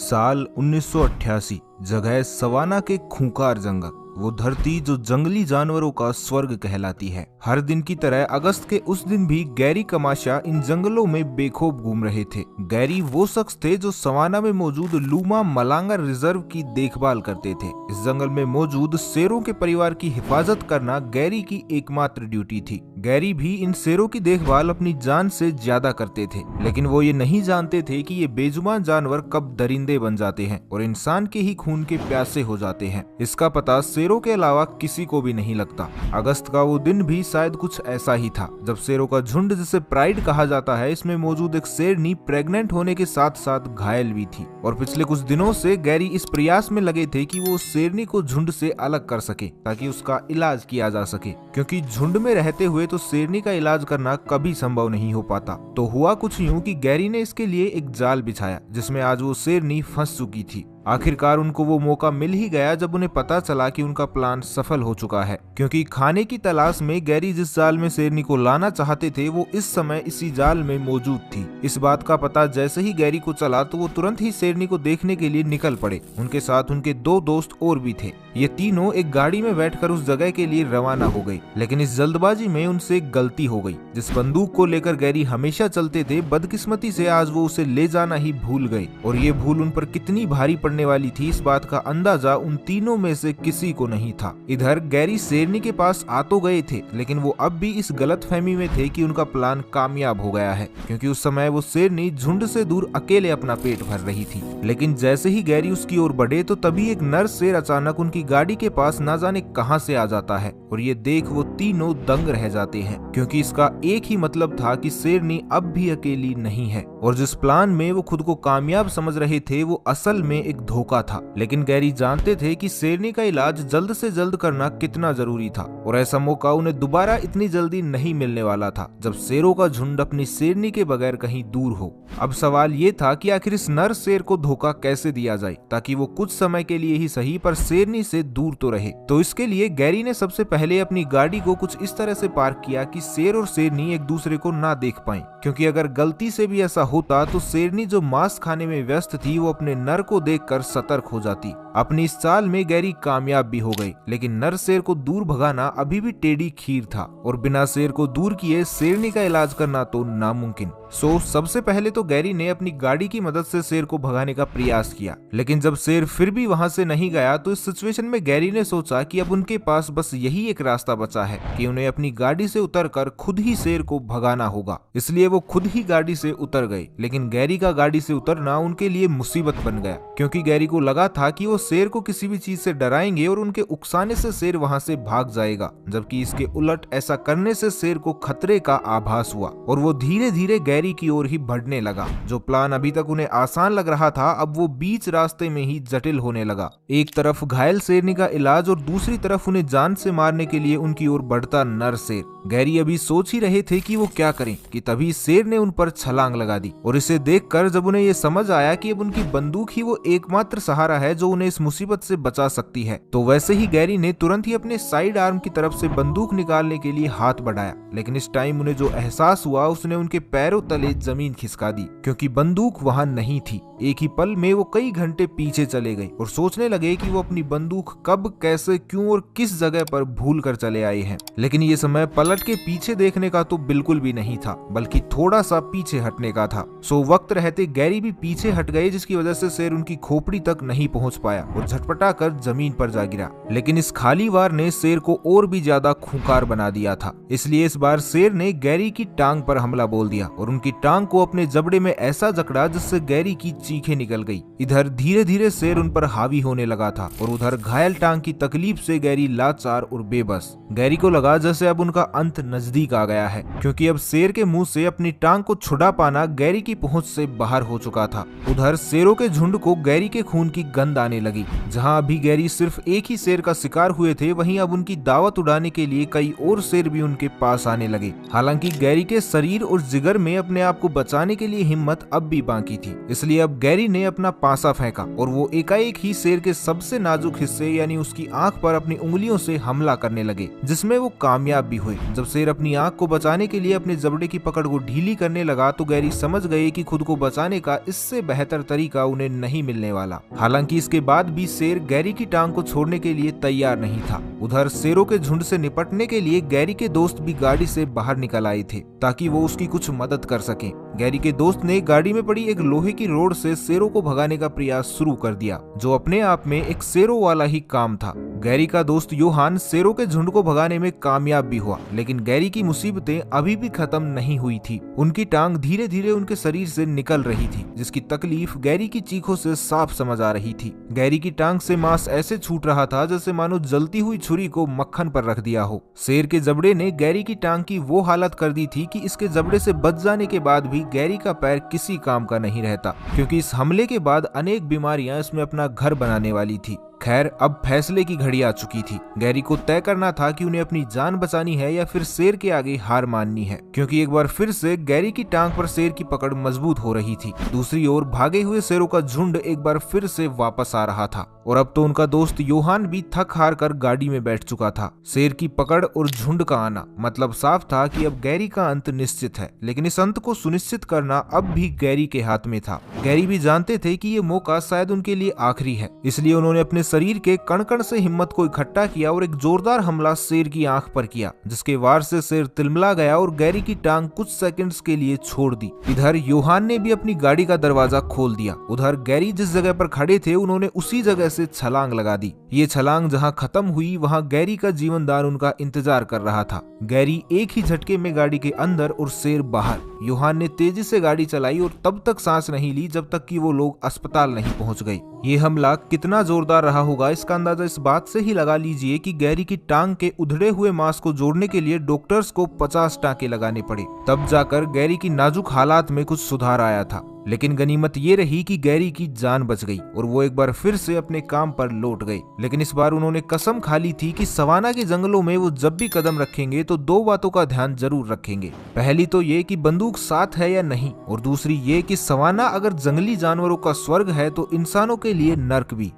साल 1988। जगह सवाना के खूंखार जंगल। वो धरती जो जंगली जानवरों का स्वर्ग कहलाती है। हर दिन की तरह अगस्त के उस दिन भी गैरी कमाशा इन जंगलों में बेखौफ घूम रहे थे। गैरी वो शख्स थे जो सवाना में मौजूद लूमा मलांगा रिजर्व की देखभाल करते थे। इस जंगल में मौजूद शेरों के परिवार की हिफाजत करना गैरी की एकमात्र ड्यूटी थी। गैरी भी इन शेरों की देखभाल अपनी जान से ज्यादा करते थे, लेकिन वो ये नहीं जानते थे कि ये बेजुबान जानवर कब दरिंदे बन जाते हैं और इंसान के ही खून के प्यासे हो जाते हैं। इसका पता शेरों के अलावा किसी को भी नहीं लगता। अगस्त का वो दिन भी शायद कुछ ऐसा ही था जब शेरों का झुंड, जिसे प्राइड कहा जाता है, इसमें मौजूद एक शेरनी प्रेग्नेंट होने के साथ साथ घायल भी थी। और पिछले कुछ दिनों से गैरी इस प्रयास में लगे थे कि वो उस शेरनी को झुंड से अलग कर सके ताकि उसका इलाज किया जा सके, क्योंकि झुंड में रहते हुए तो शेरनी का इलाज करना कभी संभव नहीं हो पाता। तो हुआ कुछ यूं कि गैरी ने इसके लिए एक जाल बिछाया जिसमें आज वो शेरनी फंस चुकी थी। आखिरकार उनको वो मौका मिल ही गया जब उन्हें पता चला कि उनका प्लान सफल हो चुका है, क्योंकि खाने की तलाश में गैरी जिस जाल में शेरनी को लाना चाहते थे वो इस समय इसी जाल में मौजूद थी। इस बात का पता जैसे ही गैरी को चला तो वो तुरंत ही शेरनी को देखने के लिए निकल पड़े। उनके साथ उनके दो दोस्त और भी थे। ये तीनों एक गाड़ी में बैठकर उस जगह के लिए रवाना हो गई, लेकिन इस जल्दबाजी में उनसे एक गलती हो गई। जिस बंदूक को लेकर गैरी हमेशा चलते थे, बदकिस्मती से आज वो उसे ले जाना ही भूल गए। और ये भूल उन पर कितनी भारी पड़ने वाली थी, इस बात का अंदाजा उन तीनों में से किसी को नहीं था। इधर गैरी शेरनी के पास आ तो गए थे, लेकिन वो अब भी इस गलतफहमी में थे कि उनका प्लान कामयाब हो गया है, क्योंकि उस समय वो शेरनी झुंड से दूर अकेले अपना पेट भर रही थी। लेकिन जैसे ही गैरी उसकी ओर बढ़े तो तभी एक नर शेर अचानक उनकी गाड़ी के पास ना जाने कहां से आ जाता है। और ये देख वो तीनों दंग रह जाते हैं, क्योंकि इसका एक ही मतलब था कि शेरनी अब भी अकेली नहीं है। और जिस प्लान में वो खुद को कामयाब समझ रहे थे वो असल में एक धोखा था। लेकिन गैरी जानते थे कि शेरनी का इलाज जल्द से जल्द करना कितना जरूरी था, और ऐसा मौका उन्हें दोबारा इतनी जल्दी नहीं मिलने वाला था जब शेरों का झुंड अपनी शेरनी के बगैर कहीं दूर हो। अब सवाल ये था कि आखिर इस नर शेर को धोखा कैसे दिया जाए ताकि वो कुछ समय के लिए ही सही पर शेरनी से दूर तो रहे। तो इसके लिए गैरी ने सबसे पहले अपनी गाड़ी को कुछ इस तरह से पार्क किया कि शेर और शेरनी एक दूसरे को ना देख पाएं, क्योंकि अगर गलती से भी ऐसा होता तो शेरनी जो मांस खाने में व्यस्त थी वो अपने नर को देखकर सतर्क हो जाती। अपनी इस चाल में गैरी कामयाब भी हो गई, लेकिन नर शेर को दूर भगाना अभी भी टेढ़ी खीर था, और बिना शेर को दूर किए शेरनी का इलाज करना तो नामुमकिन। सबसे पहले तो गैरी ने अपनी गाड़ी की मदद से शेर को भगाने का प्रयास किया, लेकिन जब शेर फिर भी वहां से नहीं गया तो इस सिचुएशन में गैरी ने सोचा कि अब उनके पास बस यही एक रास्ता बचा है कि उन्हें अपनी गाड़ी से उतरकर खुद ही शेर को भगाना होगा। इसलिए वो खुद ही गाड़ी से उतर गए, लेकिन गैरी का गाड़ी से उतरना उनके लिए मुसीबत बन गया, क्योंकि गैरी को लगा था कि वो शेर को किसी भी चीज से डराएंगे और उनके उकसाने से शेर वहां से भाग जाएगा, जबकि इसके उलट ऐसा करने से शेर को खतरे का आभास हुआ और वो धीरे धीरे गैरी की ओर ही बढ़ने लगा। जो प्लान अभी तक उन्हें आसान लग रहा था अब वो बीच रास्ते में ही जटिल होने लगा। एक तरफ घायल शेरनी का इलाज और दूसरी तरफ उन्हें जान से मारने के लिए उनकी ओर बढ़ता नर शेर। गैरी अभी सोच ही रहे थे कि वो क्या करें कि तभी शेर ने उन पर छलांग लगा दी, और इसे देखकर जब उन्हें ये समझ आया कि अब उनकी बंदूक ही वो एकमात्र सहारा है जो उन्हें इस मुसीबत से बचा सकती है, तो वैसे ही गैरी ने तुरंत ही अपने साइड आर्म की तरफ से बंदूक निकालने के लिए हाथ बढ़ाया। लेकिन इस टाइम उन्हें जो एहसास हुआ उसने उनके पैरों तले जमीन खिसका दी, क्योंकि बंदूक वहां नहीं थी। एक ही पल में वो कई घंटे पीछे चले गए और सोचने लगे कि वो अपनी बंदूक कब, कैसे, क्यों और किस जगह पर भूल कर चले आए हैं। लेकिन ये समय पलट के पीछे देखने का तो बिल्कुल भी नहीं था, बल्कि थोड़ा सा पीछे हटने का था। वक्त रहते गैरी भी पीछे हट गए, जिसकी वजह से शेर उनकी खोपड़ी तक नहीं पहुंच पाया और झटपटा कर जमीन पर जा गिरा। लेकिन इस खाली वार ने शेर को और भी ज्यादा खूंखार बना दिया था, इसलिए इस बार शेर ने गैरी की टांग पर हमला बोल दिया और उनकी टांग को अपने जबड़े में ऐसा जकड़ा जिससे गैरी की चीखें निकल गई। इधर धीरे धीरे शेर उन पर हावी होने लगा था और उधर घायल टांग की तकलीफ से गैरी लाचार और बेबस। गैरी को लगा जैसे अब उनका अंत नजदीक आ गया है, क्योंकि अब शेर के मुंह से अपनी टांग को छुड़ा पाना गैरी की पहुंच से बाहर हो चुका था। उधर शेरों के झुंड को गैरी के खून की गंध आने लगी। जहां अभी गैरी सिर्फ एक ही शेर का शिकार हुए थे, वहीं अब उनकी दावत उड़ाने के लिए कई और शेर भी उनके पास आने लगे। हालांकि गैरी के शरीर और जिगर में अपने आप को बचाने के लिए हिम्मत अब भी बाकी थी, इसलिए अब गैरी ने अपना पासा फेंका और वो एकाएक ही शेर के सबसे नाजुक हिस्से यानी उसकी आंख पर अपनी उंगलियों से हमला करने लगे, जिसमें वो कामयाब भी हुए। जब शेर अपनी आंख को बचाने के लिए अपने जबड़े की पकड़ को ढीली करने लगा तो गैरी समझ गए कि खुद को बचाने का इससे बेहतर तरीका उन्हें नहीं मिलने वाला। हालांकि इसके बाद भी शेर गैरी की टांग को छोड़ने के लिए तैयार नहीं था। उधर शेरों के झुंड से निपटने के लिए गैरी के दोस्त भी गाड़ी से बाहर निकल आए थे ताकि वो उसकी कुछ मदद कर सकें। गैरी के दोस्त ने गाड़ी में पड़ी एक लोहे की रोड से शेरों को भगाने का प्रयास शुरू कर दिया, जो अपने आप में एक शेरों वाला ही काम था। गैरी का दोस्त योहान शेरों के झुंड को भगाने में कामयाब भी हुआ, लेकिन गैरी की मुसीबतें अभी भी खत्म नहीं हुई थी। उनकी टांग धीरे धीरे उनके शरीर से निकल रही थी, जिसकी तकलीफ गैरी की चीखों से साफ समझ आ रही थी। गैरी की टांग से मांस ऐसे छूट रहा था जैसे मानो जलती हुई छुरी को मक्खन पर रख दिया हो। शेर के जबड़े ने गैरी की टांग की वो हालत कर दी थी कि इसके जबड़े से बच जाने के बाद भी गैरी का पैर किसी काम का नहीं रहता, क्योंकि इस हमले के बाद अनेक बीमारियां इसमें अपना घर बनाने वाली थी। खैर, अब फैसले की घड़ी आ चुकी थी। गैरी को तय करना था कि उन्हें अपनी जान बचानी है या फिर शेर के आगे हार माननी है, क्योंकि एक बार फिर से गैरी की टांग पर शेर की पकड़ मजबूत हो रही थी। दूसरी ओर भागे हुए शेरों का झुंड एक बार फिर से वापस आ रहा था और अब तो उनका दोस्त योहान भी थक हार कर गाड़ी में बैठ चुका था। शेर की पकड़ और झुंड का आना मतलब साफ था कि अब गैरी का अंत निश्चित है, लेकिन इस अंत को सुनिश्चित करना अब भी गैरी के हाथ में था। गैरी भी जानते थे कि ये मौका शायद उनके लिए आखिरी है, इसलिए उन्होंने अपने शरीर के कण कण से हिम्मत को इकट्ठा किया और एक जोरदार हमला शेर की आंख पर किया, जिसके वार से शेर तिलमिला गया और गैरी की टांग कुछ सेकंड्स के लिए छोड़ दी। इधर योहान ने भी अपनी गाड़ी का दरवाजा खोल दिया। उधर गैरी जिस जगह पर खड़े थे उन्होंने उसी जगह से छलांग लगा दी। ये छलांग जहां खत्म हुई वहां गैरी का जीवनदान उनका इंतजार कर रहा था। गैरी एक ही झटके में गाड़ी के अंदर और शेर बाहर। योहान ने तेजी से गाड़ी चलाई और तब तक सांस नहीं ली जब तक कि वो लोग अस्पताल नहीं पहुंच गए। ये हमला कितना जोरदार रहा होगा इसका अंदाजा इस बात से ही लगा लीजिए कि गैरी की टांग के उधड़े हुए मांस को जोड़ने के लिए डॉक्टर्स को 50 टांके लगाने पड़े, तब जाकर गैरी की नाजुक हालात में कुछ सुधार आया था। लेकिन गनीमत ये रही कि गैरी की जान बच गई और वो एक बार फिर से अपने काम पर लौट गए। लेकिन इस बार उन्होंने कसम खा ली थी कि सवाना के जंगलों में वो जब भी कदम रखेंगे तो दो बातों का ध्यान जरूर रखेंगे। पहली तो ये कि बंदूक साथ है या नहीं, और दूसरी ये कि सवाना अगर जंगली जानवरों का स्वर्ग है तो इंसानों के लिए नर्क भी।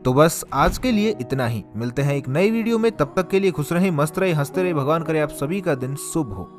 तो बस आज के लिए इतना ही। मिलते हैं एक नई वीडियो में, तब तक के लिए खुश रहें, मस्त रहे, हंसते रहे। भगवान करे आप सभी का दिन शुभ हो।